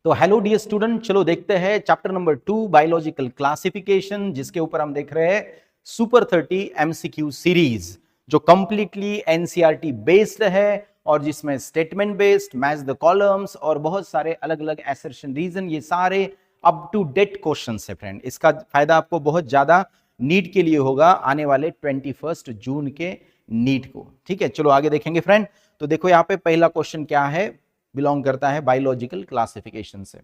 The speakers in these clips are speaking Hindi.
तो हेलो डियर स्टूडेंट, चलो देखते हैं चैप्टर नंबर 2 बायोलॉजिकल क्लासिफिकेशन, जिसके ऊपर हम देख रहे हैं सुपर 30 एमसीक्यू सीरीज, जो कंप्लीटली एनसीईआरटी बेस्ड है और जिसमें statement based, match the columns और बहुत सारे अलग अलग असर्शन रीजन, ये सारे अप टू डेट क्वेश्चंस है फ्रेंड। इसका फायदा आपको बहुत ज्यादा नीट के लिए होगा आने वाले 21 जून के नीट को। ठीक है, चलो आगे देखेंगे फ्रेंड। तो देखो यहाँ पे पहला क्वेश्चन क्या है, बिलोंग करता है बायोलॉजिकल क्लासिफिकेशन से।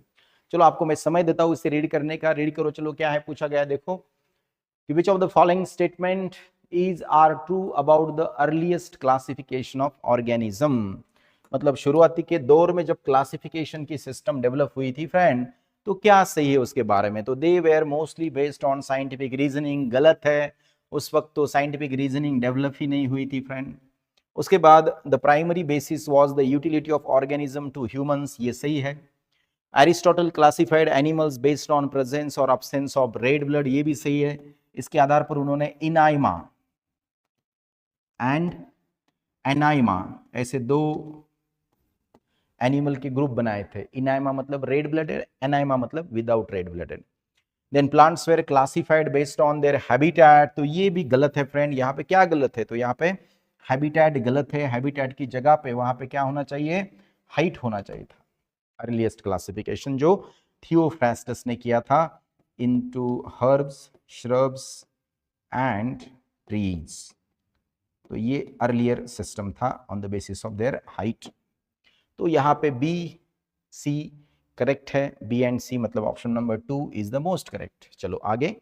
चलो आपको मैं समय देता हूं इसे रीड करने का, रीड करो। चलो क्या है पूछा गया, देखो कि which of the following statement is are true about the earliest classification of organism. मतलब शुरुआती के दौर में जब क्लासिफिकेशन की सिस्टम डेवलप हुई थी फ्रेंड, तो क्या सही है उसके बारे में। तो they were mostly based on scientific reasoning, गलत है। उस वक्त तो साइंटिफिक रीजनिंग डेवलप ही नहीं हुई थी फ्रेंड। उसके बाद the primary basis was the utility of organism to humans, ये सही है। Aristotle classified animals based on presence और अब्सेंस ऑफ रेड ब्लड, ये भी सही है। इसके आधार पर उन्होंने इनाइमा एंड एनाइमा ऐसे दो एनिमल के ग्रुप बनाए थे। इनाइमा मतलब रेड ब्लडेड, एनाइमा मतलब without red blooded. Then plants were classified based on their habitat, तो ये भी गलत है फ्रेंड। यहाँ पे क्या गलत है, तो यहाँ पे हैबिटेट गलत है। हैबिटेट की जगह पे वहां पे क्या होना चाहिए, हाइट होना चाहिए था। अर्लीस्ट क्लासिफिकेशन जो थियोफ्रास्टस ने किया था into herbs, shrubs and trees, तो ये अर्लियर सिस्टम था on the basis of their height. तो यहाँ पे बी सी करेक्ट है। बी एंड सी मतलब option number 2 is the most correct. चलो आगे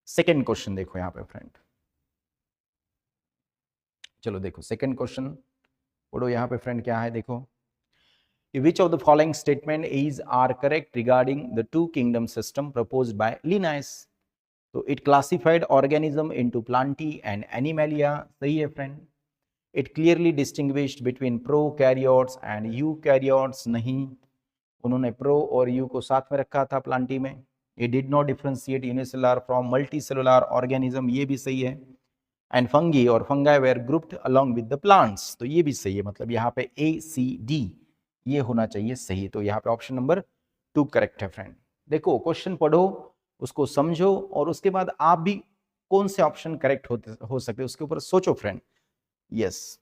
सेकेंड क्वेश्चन देखो यहाँ पे फ्रेंड। चलो देखो सेकेंड क्वेश्चन पढ़ो यहाँ पे फ्रेंड, क्या है देखो। Which of the following statement is are correct regarding the two kingdom system proposed by Linnaeus? तो it classified organism into plantae and animalia, सही है friend. It clearly distinguished between prokaryotes and eukaryotes, नहीं। उन्होंने प्रो और यू को साथ में रखा था प्लांटी में। It did not differentiate unicellular from multicellular organism, ये भी सही है। एंड फंगी और fungi were grouped along with the plants, तो ये भी सही है। मतलब यहाँ पे ए सी डी ये होना चाहिए सही। तो यहाँ पे ऑप्शन नंबर 2 करेक्ट है फ्रेंड। देखो क्वेश्चन पढ़ो, उसको समझो और उसके बाद आप भी कौन से ऑप्शन करेक्ट हो सकते उसके ऊपर सोचो फ्रेंड। यस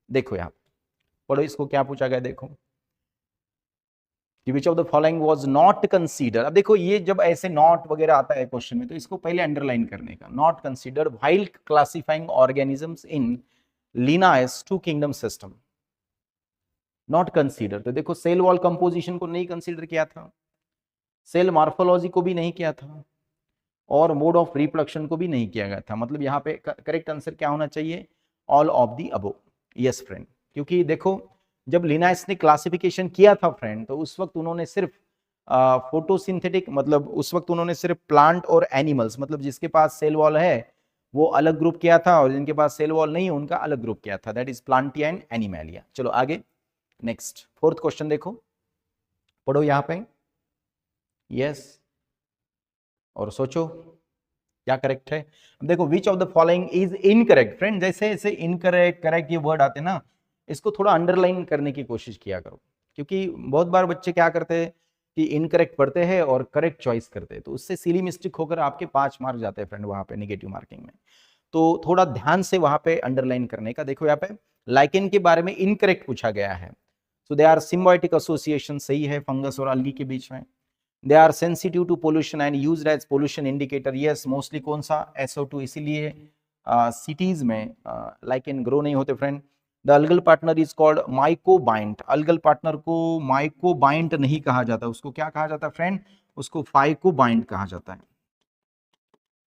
देखो यहाँ पढ़ो, इसको क्या पूछा गया देखो कि which of the following was not consider. अब देखो ये जब ऐसे नॉट वगैरह आता है क्वेश्चन में, तो इसको पहले अंडरलाइन करने का। Not consider while classifying organisms in Linnaeus two kingdom system, not consider. तो देखो सेल वॉल कंपोजिशन को नहीं कंसीडर किया था, सेल मार्फोलॉजी को भी नहीं किया था, और मोड ऑफ रिप्रोडक्शन को भी नहीं किया गया था। मतलब यहाँ पे करेक्ट आंसर क्या होना चाहिए, all of the above. Yes friend, क्योंकि देखो जब लिनायस ने क्लासिफिकेशन किया था फ्रेंड, तो उस वक्त उन्होंने सिर्फ फोटोसिंथेटिक, मतलब उस वक्त उन्होंने सिर्फ प्लांट और एनिमल्स, मतलब जिसके पास सेल वॉल है वो अलग ग्रुप किया था, और जिनके पास सेल वॉल नहीं है उनका अलग ग्रुप किया था, दैट इज प्लांटिया एंड एनिमैलिया। चलो आगे नेक्स्ट फोर्थ क्वेश्चन देखो, पढ़ो यहाँ पे। यस और सोचो क्या करेक्ट है। अब देखो which of the following is incorrect friend. जैसे ऐसे इनकरेक्ट करेक्ट ये वर्ड आते हैं ना, इसको थोड़ा अंडरलाइन करने की कोशिश किया करो, क्योंकि बहुत बार बच्चे क्या करते हैं कि इनकरेक्ट पढ़ते हैं और करेक्ट चॉइस करते हैं, तो उससे सिली मिस्टेक होकर आपके 5 मार्क जाते हैं फ्रेंड वहां पे नेगेटिव मार्किंग में। तो थोड़ा ध्यान से वहां पे अंडरलाइन करने का। देखो यहाँ पे लाइकेन के बारे में इनकरेक्ट पूछा गया है, so they are symbiotic association, सही है फंगस और अलगी के बीच में। They are sensitive to pollution and used as pollution indicator, yes mostly कौन सा SO2, इसीलिए सिटीज में लाइकेन ग्रो नहीं होते friend. The algal partner is called mycobiont, algal partner को माइकोबाइंट नहीं कहा जाता, उसको क्या कहा जाता है फ्रेंड, उसको फाइकोबाइंट कहा जाता है।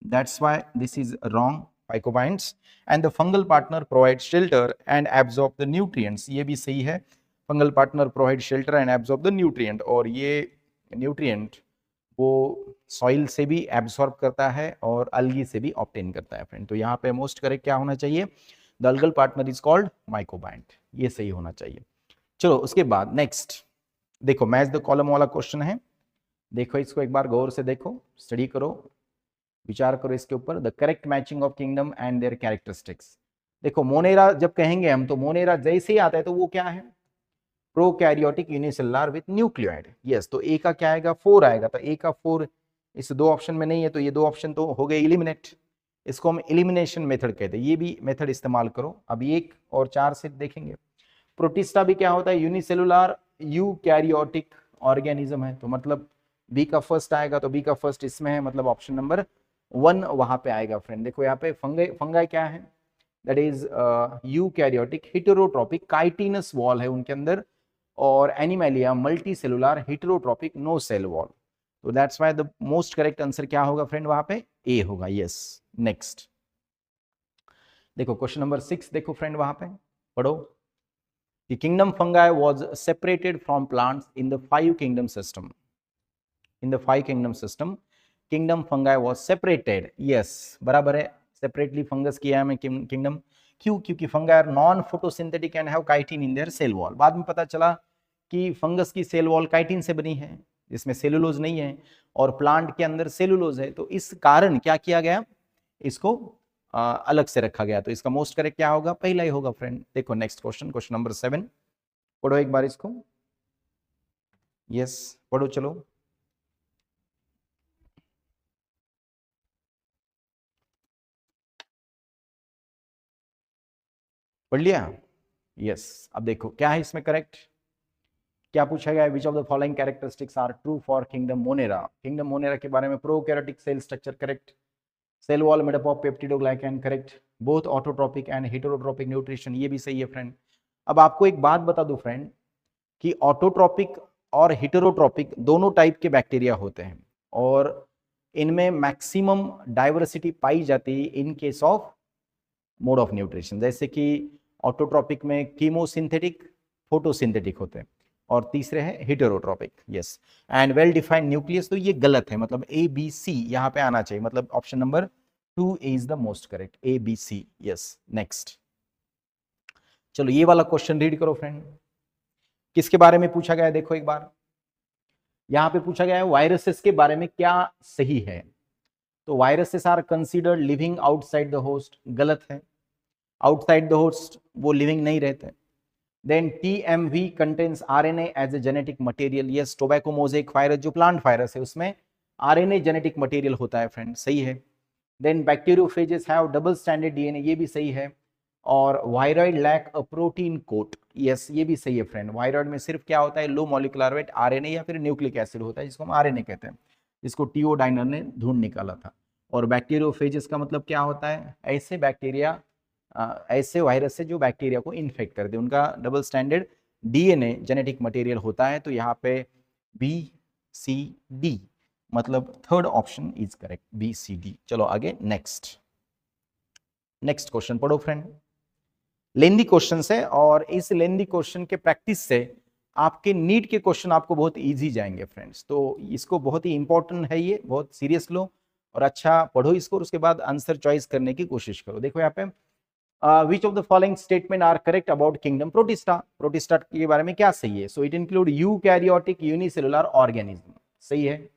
That's why this is wrong, phycobionts. And the fungal partner provide shelter and absorb the nutrients, ये भी सही है। Fungal partner provide shelter and absorb the nutrient, और ये न्यूट्रिएंट वो सॉइल से भी एब्सॉर्ब करता है और अलगी से भी ऑब्टेन करता है फ्रेंड। तो यहाँ पे मोस्ट करेक्ट क्या होना चाहिए, the algal partner is called mycobiont, ये सही होना चाहिए। चलो उसके बाद नेक्स्ट देखो मैच द कॉलम वाला क्वेश्चन है। देखो इसको एक बार गौर से देखो, स्टडी करो, विचार करो इसके ऊपर। The correct matching of kingdom and there characteristics. देखो मोनेरा जब कहेंगे हम, तो मोनेरा जैसे ही आता है तो वो क्या है, prokaryotic unicellular with nucleoid. Yes, तो ए का क्या आएगा 4 आएगा, तो ए का 4 इस दो ऑप्शन में नहीं है, तो ये दो ऑप्शन तो हो गए एलिमिनेट। इसको हम एलिमिनेशन मेथड कहते हैं, ये भी मेथड इस्तेमाल करो। अभी 1 और 4 से देखेंगे। प्रोटिस्टा भी क्या होता है, यूनिसेलुलर यूकैरियोटिक ऑर्गेनिज्म है, तो मतलब बी का फर्स्ट आएगा, तो बी का फर्स्ट इसमें है, मतलब ऑप्शन नंबर 1 वहां पे आएगा फ्रेंड। देखो यहाँ पे फंगाई क्या है, that is eukaryotic heterotrophic chitinous wall है उनके अंदर, और Animalia multi cellular heterotrophic no cell wall. तो that's why the most correct answer क्या होगा फ्रेंड, वहां पे ए होगा। यस, नेक्स्ट देखो क्वेश्चन नंबर 6, देखो फ्रेंड वहां पे पढ़ो कि kingdom fungi was separated from plants in the 5 kingdom system. In the 5 kingdom system kingdom fungi was separated. Yes, बराबर है, सेपरेटली फंगस किया है हमें किंगडम। क्यों? क्योंकि fungi are non photosynthetic and have chitin in their cell wall. बाद में पता चला कि फंगस की सेल वॉल काइटिन से बनी है, जिसमें सेलुलोज नहीं है, और प्लांट के अंदर सेलुलोज है, तो इस कारण क्या किया गया, इसको अलग से रखा गया। तो इसका मोस्ट करेक्ट क्या होगा, पहला ही होगा फ्रेंड। देखो नेक्स्ट क्वेश्चन, क्वेश्चन नंबर 7 पढ़ो एक बार इसको। यस, पढ़ो चलो। पढ़ लिया? यस, अब देखो क्या है इसमें करेक्ट, क्या पूछा गया है, which of the following characteristics are true for kingdom Monera. Kingdom Monera के बारे में, prokaryotic cell structure correct, cell wall made up of peptidoglycan correct, both autotrophic and heterotrophic nutrition, ये भी सही है फ्रेंड। अब आपको एक बात बता दूं फ्रेंड कि ऑटोट्रोपिक और हेटेरोट्रोपिक दोनों टाइप के बैक्टीरिया होते हैं, और इनमें मैक्सिमम डाइवर्सिटी पाई जाती है in case of mode of nutrition. जैसे कि ऑटोट्रोपिक में कीमोसिंथेटिक, फोटोसिंथेटिक होते हैं, और तीसरे हैं heterotrophic. Yes, and well defined nucleus, तो ये गलत है, मतलब ए बी सी यहाँ पे आना चाहिए, मतलब option number 2 is the most correct, A B C. Yes, next चलो ये वाला क्वेश्चन रीड करो फ्रेंड। किसके बारे में पूछा गया है, देखो एक बार। यहां पे पूछा गया है वायरसेस के बारे में क्या सही है। तो viruses are considered living outside the host, गलत है, आउटसाइड द होस्ट वो लिविंग नहीं रहते। Then TMV contains RNA as a genetic material. Yes, tobacco mosaic virus जो प्लांट वायरस है उसमें RNA जेनेटिक मटेरियल होता है फ्रेंड, सही है। Then bacteriophages have double standard DNA, ये भी सही है। और viroid lack a protein coat, yes ये भी सही है फ्रेंड। वायरॉइड में सिर्फ क्या होता है, लो मॉलिक्यूलर वेट RNA या फिर न्यूक्लिक एसिड होता है, जिसको हम RNA कहते हैं, जिसको टीओ डाइनर ने ढूंढ निकाला था। और बैक्टीरियोफेजेस का मतलब क्या होता है, ऐसे बैक्टीरिया, ऐसे वायरस से जो बैक्टीरिया को इन्फेक्ट कर दे, उनका double standard DNA genetic material होता है। तो यहाँ पे BCD, मतलब third option is correct, BCD। चलो आगे नेक्स्ट क्वेश्चन पढ़ो फ्रेंड। लेंदी क्वेश्चन है, और इस लेंदी क्वेश्चन के प्रैक्टिस से आपके नीट के क्वेश्चन आपको बहुत इजी जाएंगे फ्रेंड्स। तो इसको बहुत ही इंपॉर्टेंट है, ये बहुत सीरियस लो और अच्छा पढ़ो इसको, और उसके बाद आंसर चॉइस करने की कोशिश करो। देखो यहाँ पे which of the following statement are correct about kingdom Protista. Protista के बारे में क्या सही है, so it include eukaryotic unicellular organism, सही है।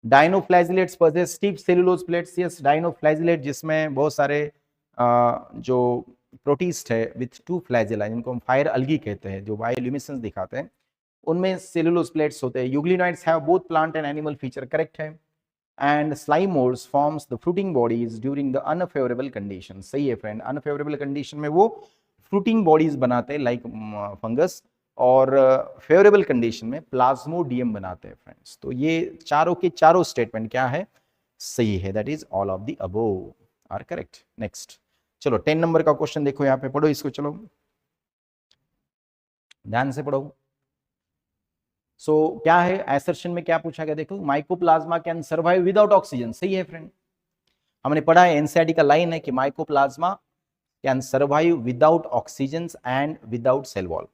Dinoflagellates possess stiff cellulose plates, yes dinoflagellate जिसमें बहुत सारे जो प्रोटिस्ट है विथ 2 फ्लैजिला, जिनको हम फायर अलगी कहते हैं, जो बायोल्यूमिनेसेंस दिखाते हैं, उनमें सेलुलोज प्लेट्स होते हैं। Euglenoids have both plant and animal feature, correct है। And slime moulds forms the fruiting bodies during the unfavourable condition, सही है फ्रेंड। अनफेवरेबल कंडीशन में वो फ्रूटिंग बॉडीज बनाते हैं लाइक फंगस, और फेवरेबल कंडीशन में प्लाज्मोडियम बनाते हैं फ्रेंड्स। तो ये चारों के चारों स्टेटमेंट क्या है, सही है, that is all of the above are correct. Next चलो 10 नंबर का क्वेश्चन देखो, यहाँ पे पढ़ो इसको, चलो ध्यान से पढ़ो। सो क्या है एसर्शन में, क्या पूछा गया देखो, mycoplasma can survive without oxygen, सही है फ्रेंड। हमने पढ़ा है, एनसीईआरटी का लाइन है कि mycoplasma can survive without oxygen and without cell wall.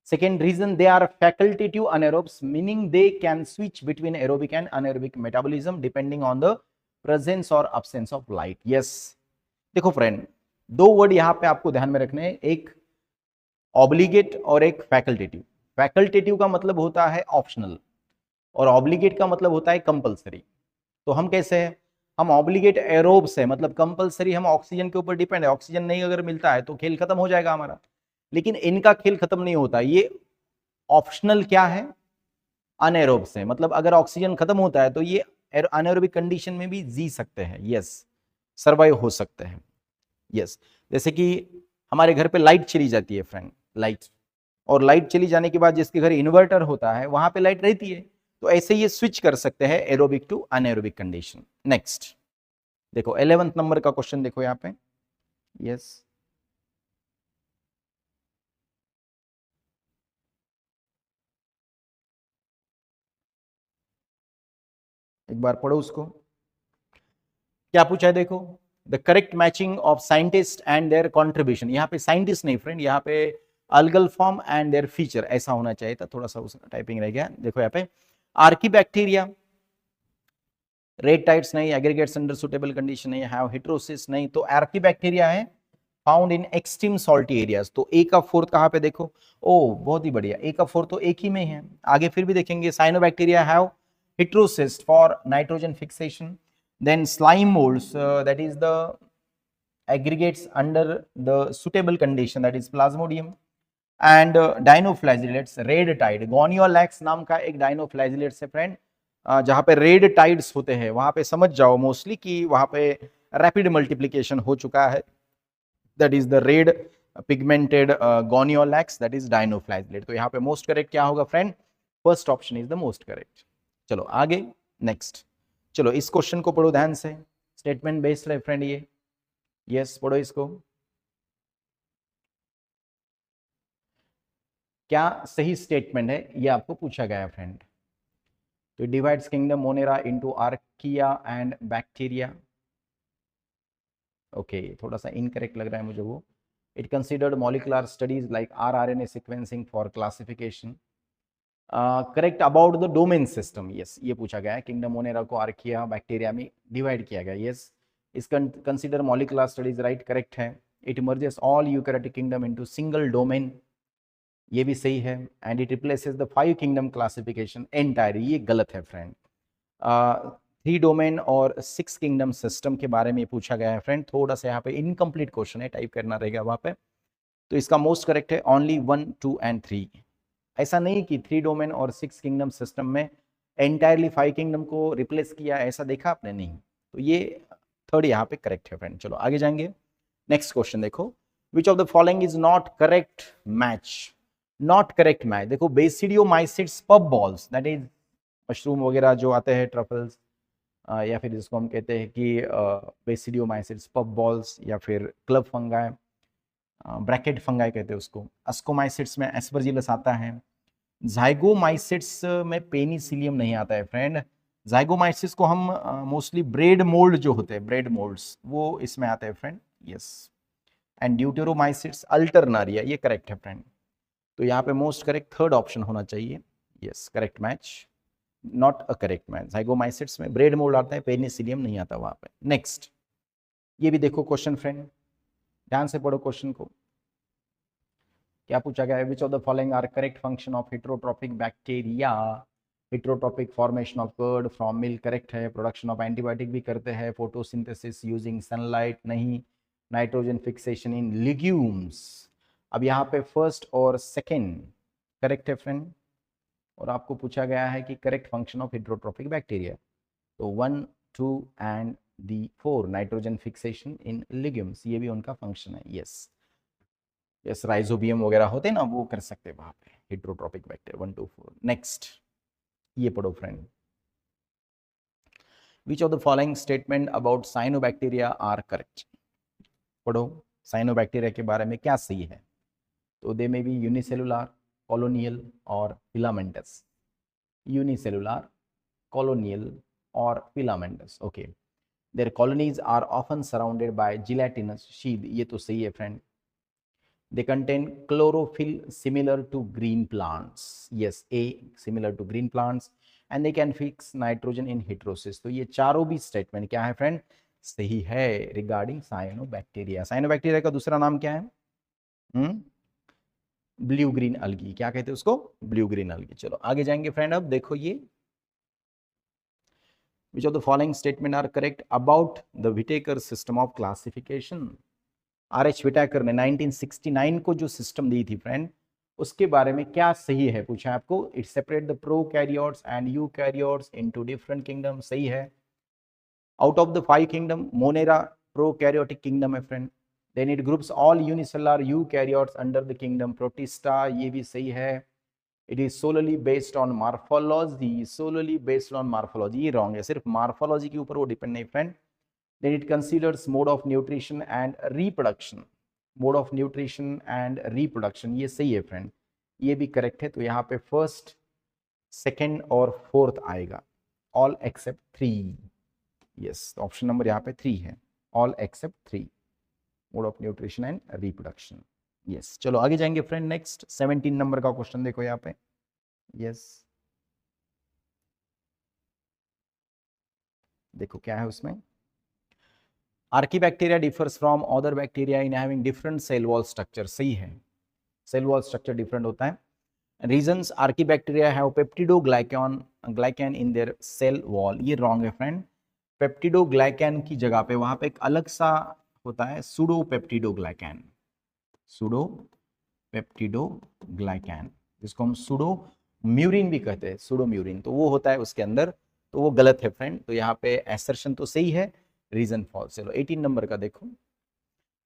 Second reason, they are facultative anaerobes, meaning they can switch between aerobic and anaerobic metabolism depending on the presence or absence of light. Yes, देखो फ्रेंड, दो वर्ड यहाँ पे आपको ध्यान में रखने हैं, एक ऑब्लिगेट और एक फैकल्टेटिव। फैकल्टेटिव का मतलब होता है ऑप्शनल, और ऑब्लिगेट का मतलब होता है कंपलसरी। तो हम कैसे हैं, हम ऑब्लिगेट एरोब्स है, मतलब कंपलसरी हम ऑक्सीजन के ऊपर डिपेंड है, ऑक्सीजन नहीं अगर मिलता है तो खेल खत्म हो जाएगा हमारा। लेकिन इनका खेल खत्म नहीं होता, ये ऑप्शनल क्या है, अनएरोब से, मतलब अगर ऑक्सीजन खत्म होता है तो ये अनएरोबिक कंडीशन में भी जी सकते हैं, यस, सर्वाइव हो सकते हैं, यस। जैसे कि हमारे घर पे लाइट चली जाती है फ्रेंड, लाइट, और लाइट चली जाने के बाद जिसके घर इन्वर्टर होता है वहां पे लाइट रहती है, तो ऐसे ये स्विच कर सकते हैं aerobic to anaerobic condition. Next देखो 11th नंबर का क्वेश्चन देखो यहाँ पे, यस। एक बार पढ़ो उसको, क्या पूछा है देखो, the correct matching of scientist and their contribution, यहाँ पे साइंटिस्ट नहीं फ्रेंड, यहाँ पे algal form and their feature ऐसा होना चाहिए था, थोड़ा सा उसका टाइपिंग रह गया। देखो यहाँ पे आर्कीबैक्टीरिया, रेड टाइड्स नहीं, एग्रीगेट्स अंडर सुटेबल कंडीशन नहीं, हैव हेटेरोसिस नहीं, तो आर्कीबैक्टीरिया है found in extreme salty areas, तो ए का फोर्थ कहाँ पे देखो, ओ बहुत ही बढ़िया, ए का फोर्थ तो एक ही में है, आगे फिर भी देखेंगे। Cyanobacteria have heterocyst for nitrogen fixation, then slime molds, that is the aggregates under the suitable condition, that is plasmodium, and dinoflagellates, red tide, goniolax नाम का एक dinoflagellates है फ्रेंड, जहां पे रेड टाइड्स होते हैं वहां पे समझ जाओ मोस्टली कि वहां पे रैपिड मल्टीप्लिकेशन हो चुका है, that is the red pigmented goniolax, that is dinoflagellate। तो यहाँ पे मोस्ट करेक्ट क्या होगा friend, first option is the most correct. चलो आगे नेक्स्ट, चलो इस क्वेश्चन को पढ़ो ध्यान से, स्टेटमेंट बेस्ड है फ्रेंड ये, यस पढ़ो इसको, क्या सही स्टेटमेंट है ये आपको पूछा गया है फ्रेंड। तो divides kingdom Monera into Archaea and bacteria, okay थोड़ा सा इनकरेक्ट लग रहा है मुझे वो, it considered molecular studies like rRNA sequencing for classification, correct about the domain system, yes ये पूछा गया है, किंगडम मोनेरा को आर्किया बैक्टीरिया में डिवाइड किया गया, यस। इस consider molecular studies, right correct है। It merges all eukaryotic kingdom into single domain, ये भी सही है। And it replaces the 5 kingdom classification entire, ये गलत है फ्रेंड। 3 डोमेन और 6 किंगडम सिस्टम के बारे में पूछा गया है फ्रेंड, थोड़ा सा यहाँ पे इनकम्प्लीट क्वेश्चन है, टाइप करना रहेगा वहाँ पे। तो इसका मोस्ट करेक्ट है ओनली 1, 2 एंड 3। ऐसा नहीं कि 3 डोमेन और 6 किंगडम सिस्टम में एंटायरली 5 किंगडम को रिप्लेस किया, ऐसा देखा आपने नहीं, तो ये थर्ड यहाँ पे करेक्ट है फ्रेंड। चलो आगे जाएंगे, नेक्स्ट क्वेश्चन देखो, which of the following is not correct match, not correct match, देखो basidiomycetes puff balls, that is mushroom वगैरह जो आते हैं ट्रफल्स, या फिर जिसको हम कहते हैं कि बेसिडियोमाइसिट्स पब बॉल्स, या फिर क्लब फंगाई, ब्रैकेट फंगाई कहते हैं उसको, अस्कोमाइसिट्स में एस्परजिलस आता है, जाइगोमाइसिट्स में पेनिसिलियम नहीं आता है फ्रेंड, जाइगोमाइसिट्स को हम मोस्टली ब्रेड मोल्ड जो होते हैं, ब्रेड मोल्ड्स वो इसमें आते हैं फ्रेंड, यस। एंड ड्यूटेरोमाइसिट्स अल्टरनारिया, ये करेक्ट है फ्रेंड। तो यहाँ पे मोस्ट करेक्ट थर्ड ऑप्शन होना चाहिए, yes correct match, not a correct match. Zygomycetes में ब्रेड मोल्ड आता है, पेनिसिलियम नहीं आता वहां पे। नेक्स्ट ये भी देखो क्वेश्चन फ्रेंड, ध्यान से पढ़ो क्वेश्चन को, क्या पूछा गया है, which of the following are correct function of heterotrophic bacteria, heterotrophic formation of curd from milk correct है, प्रोडक्शन ऑफ एंटीबायोटिक भी करते हैं, फोटोसिंथेसिस यूजिंग सनलाइट नहीं, नाइट्रोजन फिक्सेशन इन लिग्यूम्स। अब यहाँ पे फर्स्ट और सेकेंड करेक्ट है फ्रेंड, और आपको पूछा गया है कि correct function of heterotrophic bacteria, तो 1, 2 and the 4 nitrogen fixation in legumes, ये भी उनका फंक्शन है, यस यस। राइजोबियम वगैरह होते हैं ना, वो कर सकते हैं वहां पे हेटेरोट्रोपिक बैक्टीरिया। 1, 2, 4 नेक्स्ट ये पढ़ो friend, which of the following statement about cyanobacteria are correct, पढ़ो साइनोबैक्टीरिया के बारे में क्या सही है। तो they may be unicellular, colonial और फिलामेंटस, यूनिसेलुलर, कॉलोनियल और filamentous, okay. Their colonies are often surrounded by gelatinous sheath, ये तो सही है friend. They contain chlorophyll similar to green plants. Yes, A similar to green plants, and they can fix nitrogen in heterosis. तो ये चारों भी स्टेटमेंट क्या है फ्रेंड, सही है रिगार्डिंग साइनोबैक्टीरिया। साइनोबैक्टीरिया का दूसरा नाम क्या है, ब्लू ग्रीन अलगी, क्या कहते हैं उसको, ब्लू ग्रीन अलगी। चलो आगे जाएंगे फ्रेंड, अब देखो ये, which of the following statement are correct about the Whittaker system of classification, RH Whittaker ने 1969 को जो सिस्टम दी थी फ्रेंड, उसके बारे में क्या सही है पूछा है आपको। It separate the prokaryotes and eukaryotes into different kingdom, सही है। Out of the 5 kingdom Monera prokaryotic kingdom है friend. Then it groups all unicellular eukaryotes under the kingdom Protista, ये भी सही है। It is solely based on morphology, solely based on morphology, ये रॉन्ग है, सिर्फ मार्फोलॉजी के ऊपर वो डिपेंड नहीं friend. Then it considers mode of nutrition and reproduction, mode of nutrition and reproduction, ये सही है फ्रेंड, ये भी करेक्ट है। तो यहाँ पे फर्स्ट, सेकेंड और फोर्थ आएगा, all except 3। Yes, option number यहाँ पे 3 है, all except 3, mode of nutrition and reproduction. Yes, चलो आगे जाएंगे फ्रेंड। नेक्स्ट 17 नंबर का क्वेश्चन देखो यहाँ पे। यस, देखो क्या है उसमें। Archaebacteria differs from other bacteria in having different cell wall structure, सही है, सेल वॉल स्ट्रक्चर डिफरेंट होता है। Reasons, archaebacteria have peptidoglycan in their cell wall, ये रॉन्ग है फ्रेंड। पेप्टिडोग्लाइकैन की जगह पे वहां पे एक अलग सा होता है सूडोपेप्टिडोग्लाइकैन, सूडोपेप्टिडोग्लाइकैन, जिसको हम सूडो म्यूरिन भी कहते हैं, सूडो म्यूरिन, तो वो होता है उसके अंदर, तो वो गलत है फ्रेंड। तो यहाँ पे एसर्शन तो सही है, रीजन फॉल्स। चलो 18 नंबर का देखो।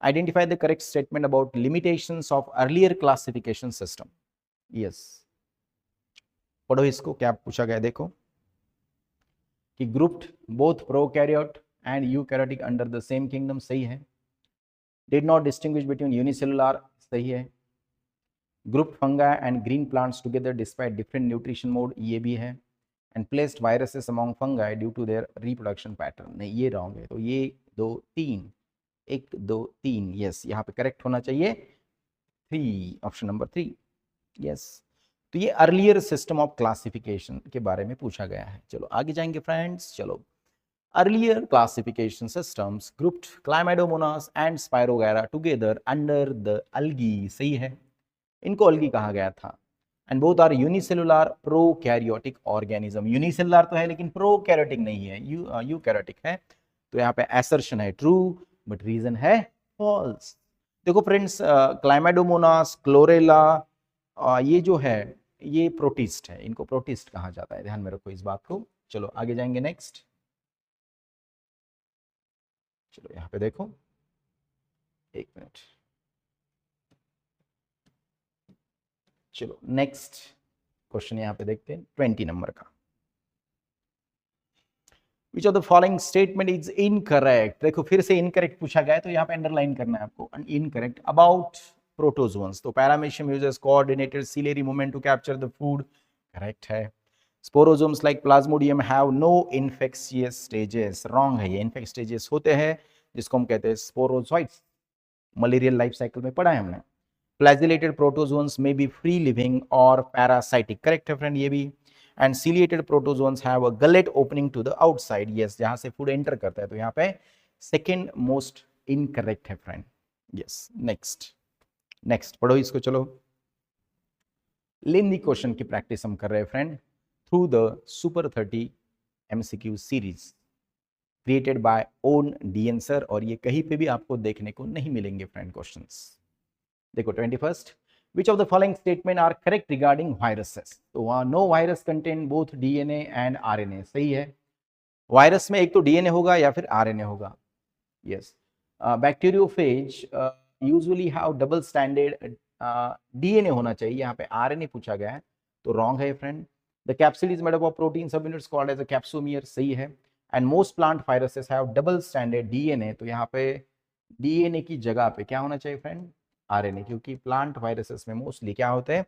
Identify the correct statement about limitations of earlier classification system. Yes, पढ़ो इसको, क्या पूछा गया देखो कि grouped both prokaryote and eukaryotic under the same kingdom, सही है। Did not distinguish between unicellular, सही है। Group fungi and green plants together despite different nutrition mode, ये भी है। And placed viruses among fungi due to their reproduction pattern, नहीं ये रॉन्ग है। तो ये 2 3, 1 2 3, यस, यहाँ पे करेक्ट होना चाहिए 3, ऑप्शन नंबर 3। यस, तो ये अर्लियर सिस्टम ऑफ क्लासिफिकेशन के बारे में पूछा गया है। चलो आगे जाएंगे फ्रेंड्स। चलो, earlier classification systems grouped Chlamydomonas and Spirogyra together under the algae, सही है, इनको अल्गी कहा गया था। And both are unicellular prokaryotic organism, unicellular तो है लेकिन प्रोकैरियोटिक नहीं है, यूकैरियोटिक है। तो यहाँ पे एसर्शन है ट्रू, बट रीजन है फॉल्स। देखो फ्रेंड्स, क्लाइमेडोमोनास, क्लोरेला, ये जो है ये प्रोटिस्ट है, इनको प्रोटिस्ट कहा जाता है, ध्यान में रखो इस बात को। चलो आगे जाएंगे नेक्स्ट। चलो यहाँ पे देखो, एक मिनट, चलो नेक्स्ट क्वेश्चन यहाँ पे देखते हैं 20 नंबर का। विच of the following statement is incorrect, देखो फिर से इनकरेक्ट पूछा गया है, तो यहाँ पे अंडरलाइन करना है आपको, इनकरेक्ट अबाउट प्रोटोजोन्स। तो paramecium uses coordinated ciliary movement to capture the food, correct है। Sporozoans like Plasmodium have no infectious stages, wrong है, ये इन्फेक्ट स्टेजेस होते हैं, जिसको हम कहते हैं स्पोरोजोइट्स, मलेरियल लाइफ साइकिल में पढ़ा है हमने। फ्लैजिलेटेड प्रोटोजोन्स में बी फ्री लिविंग और पैरासाइटिक, करेक्ट है फ्रेंड ये भी। And ciliated protozoans have a gullet opening to the outside, yes, जहां से फूड एंटर करता है, तो यहाँ पे सेकेंड मोस्ट इनकरेक्ट है फ्रेंड। यस, नेक्स्ट नेक्स्ट पढ़ो इसको। चलो, लेंदी क्वेश्चन की प्रैक्टिस हम कर रहे हैं friend through the super 30 MCQ series created by own DN sir, और ये कहीं पे भी आपको देखने को नहीं मिलेंगे फ्रेंड क्वेश्चंस। देखो 21st, which of the following statement are correct regarding viruses? तो वहां no virus contain both DNA and RNA, सही है। वायरस में एक तो DNA होगा या फिर RNA होगा। Yes, bacteriophage usually have double standard, DNA होना चाहिए, यहाँ पे RNA पूछा गया है, तो रॉन्ग है friend. The capsule is made up of protein sub units called as a capsomere, सही है। And most plant viruses have double standard DNA, तो यहाँ पे DNA की जगह पे क्या होना चाहिए फ्रेंड, RNA, क्योंकि प्लांट वायरसेस में मोस्टली क्या होते हैं,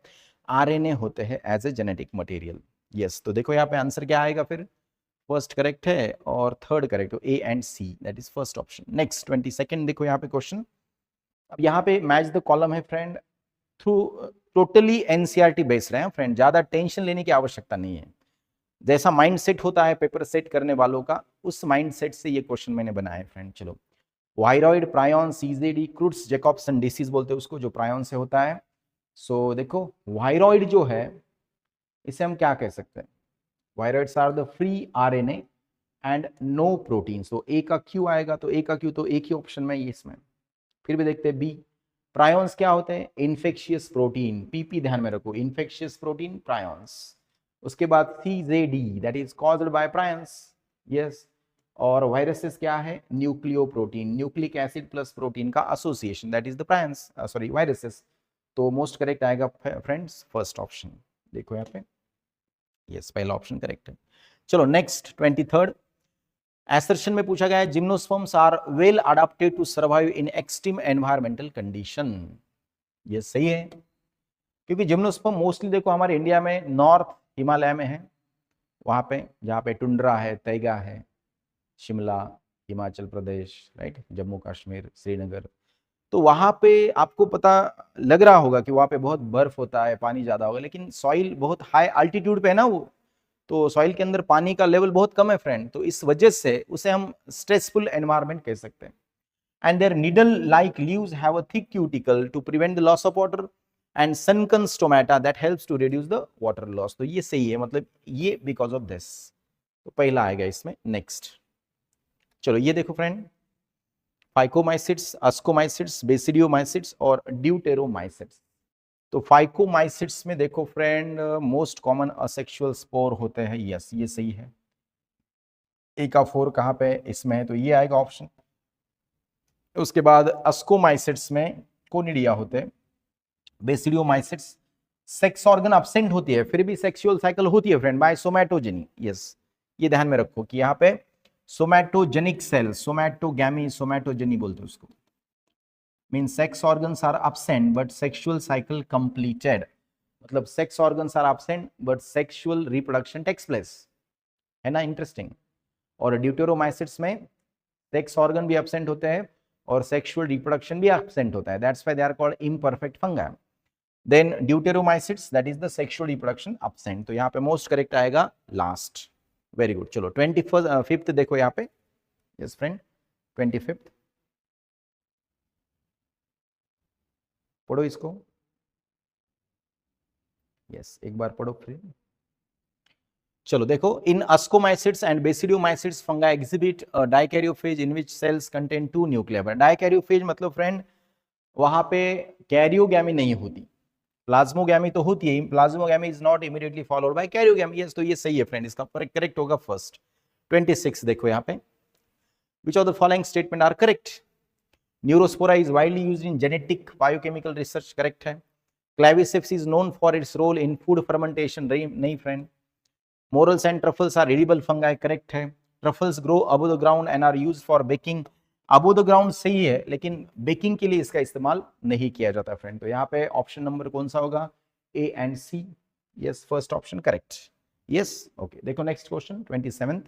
RNA होते हैं as a genetic material. Yes, तो देखो यहाँ पे आंसर क्या आएगा फिर, फर्स्ट करेक्ट है और थर्ड करेक्ट, हो A and C, that is first option. Next 22nd देखो यहाँ पे क्वेश्चन। अब यहाँ पे मैच द कॉलम है friend through, totally NCERT based है फ्रेंड, ज्यादा टेंशन लेने की आवश्यकता नहीं है। जैसा माइंड सेट होता है पेपर सेट करने वालों का, उस माइंड सेट से ये क्वेश्चन मैंने बनाया है फ्रेंड। चलो, वायरॉइड प्रायन CZD क्रूट्स जैकॉब्सन डिसीज बोलते हैं उसको, जो प्रायन से होता है। सो देखो वायरॉइड जो है इसे हम क्या कह सकते हैं, viroids are the free RNA and no protein, so A का Q आएगा, तो A का Q तो एक ही ऑप्शन में, इसमें फिर भी देखते हैं बी, प्रायोन्स क्या होते हैं? इन्फेक्शियस प्रोटीन, पीपी ध्यान में रखो, इन्फेक्शियस प्रोटीन प्रायोन्स। उसके बाद CJD, that is caused by prions, yes. और वायरसेस क्या है? Nucleoprotein, nucleic acid plus protein का association, that is the prions, sorry viruses. तो मोस्ट करेक्ट आएगा फ्रेंड्स फर्स्ट ऑप्शन, देखो यहाँ पे, यस पहला ऑप्शन करेक्ट है। चलो नेक्स्ट 23rd एसर्शन में पूछा गया है gymnosperms are well adapted to survive in extreme environmental condition. ये सही है, क्योंकि जिम्नोस्पर्म मोस्टली देखो हमारे इंडिया में नॉर्थ हिमालय में है, वहां पे जहाँ पे टुंड्रा है, तैगा है, शिमला, हिमाचल प्रदेश, राइट, जम्मू कश्मीर, श्रीनगर, तो वहां पे आपको पता लग रहा होगा कि वहां पे बहुत बर्फ होता है, पानी ज्यादा होगा, लेकिन सॉइल बहुत हाई अल्टीट्यूड पे है ना वो, तो सॉइल के अंदर पानी का लेवल बहुत कम है फ्रेंड, तो इस वजह से उसे हम स्ट्रेसफुल एनवायरनमेंट कह सकते हैं। And their needle like leaves have a thick cuticle to prevent the loss of water and sunken stomata that helps to reduce the water loss. तो ये सही है, मतलब ये बिकॉज ऑफ दिस, तो पहला आएगा इसमें। नेक्स्ट चलो ये देखो फ्रेंड, फाइकोमाइसिट्स, अस्कोमाइसिट्स, बेसिडियोमाइसिट्स और ड्यूटेरोमाइसिट्स। तो फाइकोमाइसिट्स में देखो friend most common asexual spore होते हैं, यस ये सही है। ए का 4 कहाँ पे इसमें है, तो ये आएगा ऑप्शन। उसके बाद अस्कोमाइसिट्स में कोनिडिया होते हैं। बेसिडियोमाइसिट्स सेक्स ऑर्गन अब्सेंट होती है, फिर भी सेक्सुअल साइकिल होती है फ्रेंड बाय सोमैटोजेनी, यस ये ध्यान में रखो कि यहाँ पे सोमैटोजेनिक सेल, सोमैटोगैमी, सोमैटोजेनी बोलते हैं उसको, means sex organs are absent but sexual cycle completed, मतलब sex organs are absent but sexual reproduction takes place, है ना, इंटरेस्टिंग। और ड्यूटेरोमाइसिट्स में सेक्स ऑर्गन भी एब्सेंट होते हैं और सेक्सुअल रिप्रोडक्शन भी एब्सेंट होता है, that's why they are called imperfect fungi. Then deuteromycetes that is the sexual reproduction absent, तो यहाँ पे मोस्ट करेक्ट आएगा लास्ट। वेरी गुड, चलो 25th देखो यहाँ पे, यस फ्रेंड 25th पढ़ो इसको, यस एक बार पढ़ो फिर। चलो देखो, in ascomycetes and basidiomycetes fungi exhibit dikaryophase in which cells contain 2 nuclear. Dikaryophase मतलब फ्रेंड वहां पे कैरियोगैमी नहीं होती, प्लाज्मोगैमी तो होती है, plasmogamy is not immediately followed by karyogamy, yes तो ये सही है फ्रेंड, इसका करेक्ट होगा फर्स्ट। 26 देखो यहाँ पे, which of the following statement are correct? Neurospora is widely used in genetic biochemical research, correct है। Claviceps is known for its role in food fermentation, नहीं friend. Morels and truffles are edible fungi, correct है। Truffles grow above the ground and are used for baking, above the ground सही है, लेकिन बेकिंग के लिए इसका इस्तेमाल नहीं किया जाता फ्रेंड, तो यहाँ पे ऑप्शन नंबर कौन सा होगा? A and C, yes first option correct, yes okay. देखो next question 27th,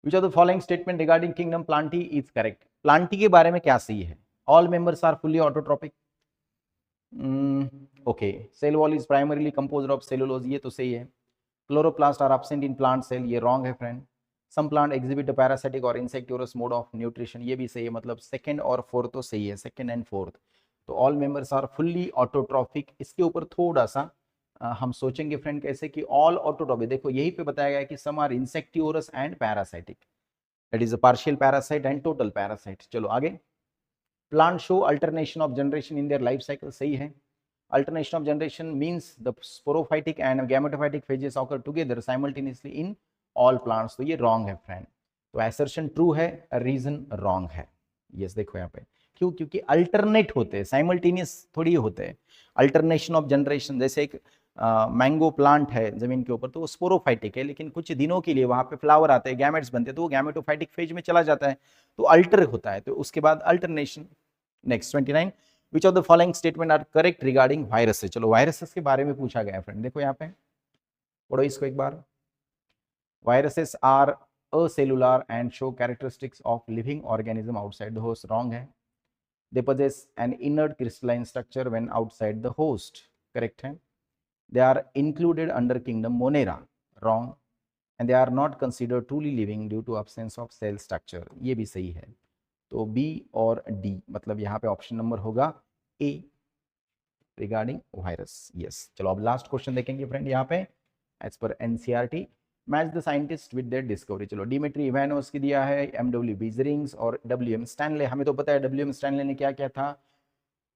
which of the following statement regarding kingdom Plantae is correct? Plantae के बारे में क्या सही है? All members are fully autotrophic, okay. Cell wall is primarily composed of cellulose, ये तो सही है। Chloroplast are absent in plant cell, ये रॉन्ग है friend. Some plant exhibit parasitic और इंसेक्टिवरस मोड ऑफ न्यूट्रिशन, ये भी सही है, मतलब सेकंड और फोर्थ तो सही है, सेकंड एंड फोर्थ। तो all members are fully autotrophic, इसके ऊपर थोड़ा सा हम सोचेंगे फ्रेंड कैसे कि ऑल ऑटोट्रॉफिक, देखो यही पे बताया गया है कि some are insectivorous and parasitic, that is a partial parasite and total parasite. चलो आगे, plant show alternation of generation in their life cycle, सही है। Alternation of generation means the sporophytic and gametophytic phases occur together simultaneously in all plants, तो ये wrong है फ्रेंड, तो assertion true है, reason wrong है। yes देखो यहाँ पे क्यों, क्योंकि अल्टरनेट होते हैं, साइमल्टेनियस थोड़ी होते हैं। अल्टरनेशन ऑफ जनरेशन, जैसे एक मैंगो प्लांट है जमीन के ऊपर, तो वो स्पोरोफाइटिक है, लेकिन कुछ दिनों के लिए वहां पे फ्लावर आते हैं, गैमेट्स बनते हैं, तो वो गैमेटोफाइटिक फेज में चला जाता है, तो अल्टर होता है, तो उसके बाद alternation. Next 29, which of the following statement are correct regarding viruses? चलो वायरसेस के बारे में पूछा गया फ्रेंड, देखो यहाँ पे पढ़ो इसको एक बार। Viruses are acellular and show characteristics of living organism outside the host, wrong है। They possess an inert crystalline structure when outside the host, correct है। they are included under kingdom Monera, wrong। and they are not considered truly living due to absence of cell structure, ये भी सही है। तो बी और डी, मतलब यहाँ पे ऑप्शन नंबर होगा ए रिगार्डिंग वायरस, यस। चलो अब लास्ट क्वेश्चन देखेंगे फ्रेंड यहाँ पे, एज पर NCERT, match the scientist with their discovery. चलो डिमिट्री इवानोस की दिया है, एमडब्ल्यू बीजरिंग्स और डब्ल्यूएम स्टैनले। हमें तो पता है डब्ल्यूएम स्टैनले ने क्या किया था,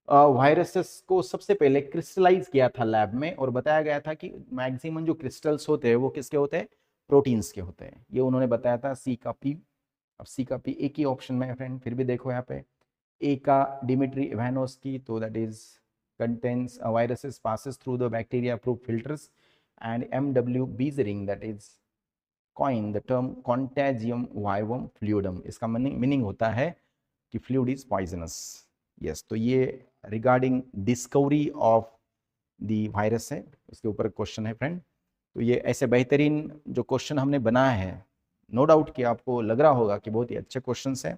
वायरसेस को सबसे पहले क्रिस्टलाइज किया था लैब में, और बताया गया था कि मैक्सिमम जो क्रिस्टल्स होते हैं वो किसके होते हैं, प्रोटीन्स के होते हैं, ये उन्होंने बताया था। सी का पी, अब सी का पी एक ही ऑप्शन में है फ्रेंड, फिर भी देखो यहाँ पे ए का डिमिट्री इवानोस्की, तो that is contains viruses passes through the bacteria proof filters, and MW Beijering that is coined the term contagium vivum fluidum। इसका मीनिंग होता है कि फ्लूइड इज पॉइजनस। यस, तो ये regarding discovery of the virus है, उसके ऊपर क्वेश्चन है फ्रेंड। तो ये ऐसे बेहतरीन जो क्वेश्चन हमने बनाया है, नो डाउट कि आपको लग रहा होगा कि बहुत ही अच्छे क्वेश्चंस हैं।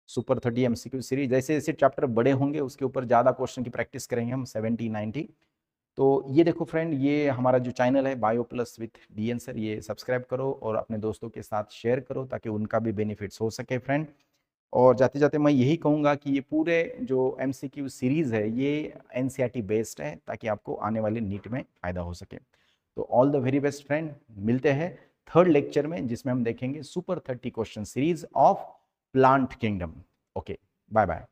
सुपर 30 MCQ सीरीज, जैसे जैसे चैप्टर बड़े होंगे उसके ऊपर ज़्यादा क्वेश्चन की प्रैक्टिस करेंगे हम, 70-90। तो ये देखो फ्रेंड, ये हमारा जो चैनल है bio plus with DN sir, ये सब्सक्राइब करो और अपने दोस्तों के साथ शेयर करो ताकि उनका भी बेनिफिट्स हो सके फ्रेंड। और जाते जाते मैं यही कहूँगा कि ये पूरे जो MCQ सीरीज़ है ये NCERT बेस्ड है, ताकि आपको आने वाले नीट में फ़ायदा हो सके। तो all the very best friend, मिलते हैं थर्ड लेक्चर में जिसमें हम देखेंगे super 30 question series of plant kingdom. Okay, bye bye.